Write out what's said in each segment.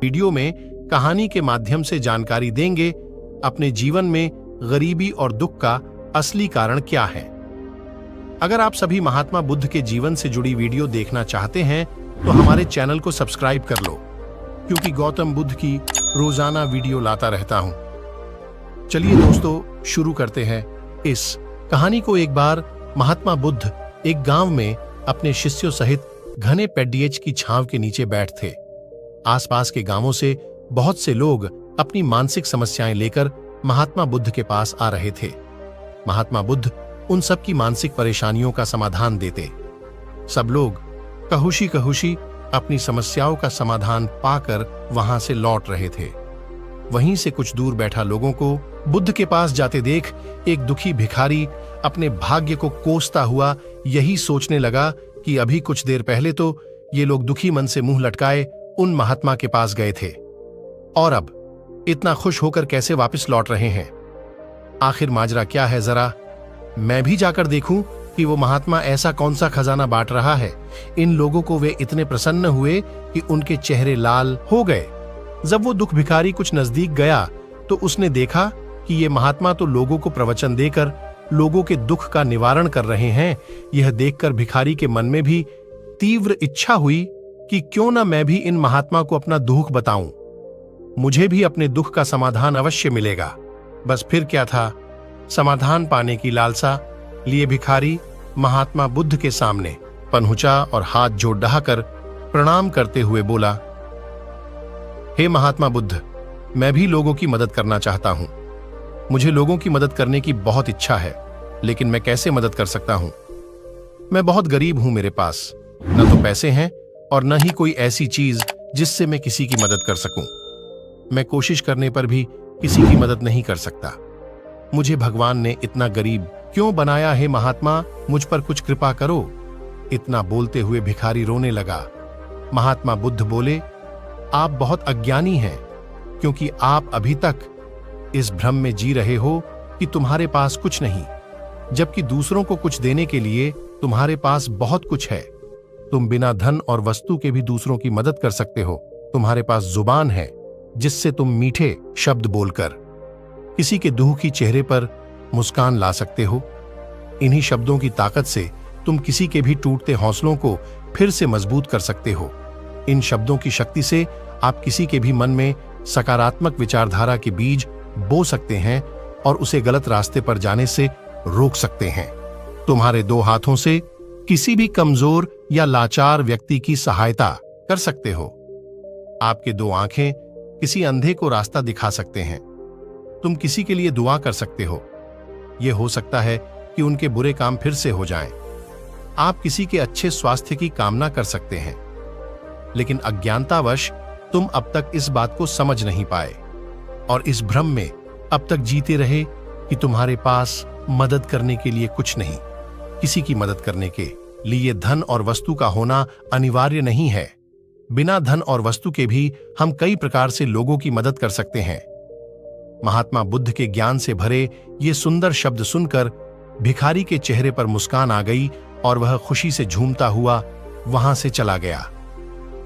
Video में कहानी के माध्यम से जानकारी देंगे अपने जीवन में गरीबी और दुख का असली कारण क्या है। अगर आप सभी महात्मा बुद्ध के जीवन से जुड़ी वीडियो देखना चाहते हैं तो हमारे चैनल को सब्सक्राइब कर लो, क्योंकि गौतम बुद्ध की रोजाना वीडियो लाता रहता हूं। चलिए दोस्तों, शुरू करते हैं इस कहानी को। एक बार महात्मा बुद्ध एक गांव में अपने शिष्यों सहित घने पेड़िएच की छांव के नीचे बैठ थे। आसपास के गांवों से बहुत से लोग अपनी मानसिक समस्याएं लेकर महात्मा बुद्ध के पास आ रहे थे। महात्मा बुद्ध उन सब की मानसिक परेशानियों का समाधान देते। सब लोग कहुशी अपनी समस्याओं का समाधान पाकर वहां से लौट रहे थे। वहीं से कुछ दूर बैठा लोगों को बुद्ध के पास जाते देख एक दुखी भिखारी अपने भाग्य को कोसता हुआ यही सोचने लगा कि अभी कुछ देर पहले तो ये लोग दुखी मन से मुंह लटकाए उन महात्मा के पास गए थे, और अब इतना खुश होकर कैसे वापस लौट रहे हैं। आखिर माजरा क्या है, जरा मैं भी जाकर देखूं कि वो महात्मा ऐसा कौन सा खजाना बांट रहा है। इन लोगों को वे इतने प्रसन्न हुए कि उनके चेहरे लाल हो गए। जब वो दुख भिखारी कुछ नजदीक गया तो उसने देखा कि ये महात्मा तो लोगों को प्रवचन देकर लोगों के दुख का निवारण कर रहे हैं। यह देखकर भिखारी के मन में भी तीव्र इच्छा हुई कि क्यों ना मैं भी इन महात्मा को अपना दुख बताऊं, मुझे भी अपने दुख का समाधान अवश्य मिलेगा। बस फिर क्या था, समाधान पाने की लालसा लिए भिखारी महात्मा बुद्ध के सामने पहुंचा और हाथ जोड़ डहाकर प्रणाम करते हुए बोला, हे महात्मा बुद्ध, मैं भी लोगों की मदद करना चाहता हूं। मुझे लोगों की मदद करने की बहुत इच्छा है, लेकिन मैं कैसे मदद कर सकता हूं? मैं बहुत गरीब हूं, मेरे पास न तो पैसे हैं और न ही कोई ऐसी चीज जिससे मैं किसी की मदद कर सकूं। मैं कोशिश करने पर भी किसी की मदद नहीं कर सकता। मुझे भगवान ने इतना गरीब क्यों बनाया है महात्मा, मुझ पर कुछ कृपा करो। इतना बोलते हुए भिखारी रोने लगा। महात्मा बुद्ध बोले, आप बहुत अज्ञानी हैं, क्योंकि आप अभी तक इस भ्रम में जी रहे हो कि तुम्हारे पास कुछ नहीं, जबकि दूसरों को कुछ देने के लिए तुम्हारे पास बहुत कुछ है। तुम बिना धन और वस्तु के भी दूसरों की मदद कर सकते हो। तुम्हारे पास जुबान है जिससे तुम मीठे शब्द बोलकर किसी के दुखी चेहरे पर मुस्कान ला सकते हो। इन्हीं शब्दों की ताकत से तुम किसी के भी टूटते हौसलों को फिर से मजबूत कर सकते हो। इन शब्दों की शक्ति से आप किसी के भी मन में सकारात्मक विचारधारा के बीज बो सकते हैं और उसे गलत रास्ते पर जाने से रोक सकते हैं। तुम्हारे दो हाथों से किसी भी कमजोर या लाचार व्यक्ति की सहायता कर सकते हो। आपके दो आंखें किसी अंधे को रास्ता दिखा सकते हैं। तुम किसी के लिए दुआ कर सकते हो। यह हो सकता है कि उनके बुरे काम फिर से हो जाएं। आप किसी के अच्छे स्वास्थ्य की कामना कर सकते हैं, लेकिन अज्ञानतावश तुम अब तक इस बात को समझ नहीं पाए और इस भ्रम में अब तक जीते रहे कि तुम्हारे पास मदद करने के लिए कुछ नहीं। किसी की मदद करने के लिए धन और वस्तु का होना अनिवार्य नहीं है। बिना धन और वस्तु के भी हम कई प्रकार से लोगों की मदद कर सकते हैं। महात्मा बुद्ध के ज्ञान से भरे ये सुंदर शब्द सुनकर भिखारी के चेहरे पर मुस्कान आ गई और वह खुशी से झूमता हुआ वहां से चला गया।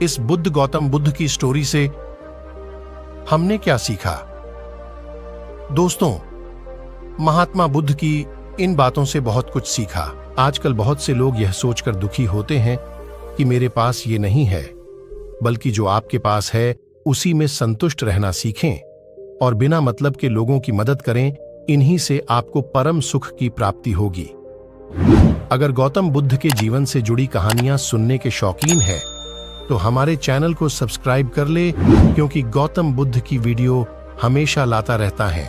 इस बुद्ध गौतम बुद्ध की स्टोरी से हमने क्या सीखा? दोस्तों, महात्मा बुद्ध की इन बातों से बहुत कुछ सीखा। आजकल बहुत से लोग यह सोचकर दुखी होते हैं कि मेरे पास ये नहीं है, बल्कि जो आपके पास है उसी में संतुष्ट रहना सीखें और बिना मतलब के लोगों की मदद करें। इन्हीं से आपको परम सुख की प्राप्ति होगी। अगर गौतम बुद्ध के जीवन से जुड़ी कहानियां सुनने के शौकीन हैं, तो हमारे चैनल को सब्सक्राइब कर ले, क्योंकि गौतम बुद्ध की वीडियो हमेशा लाता रहता है।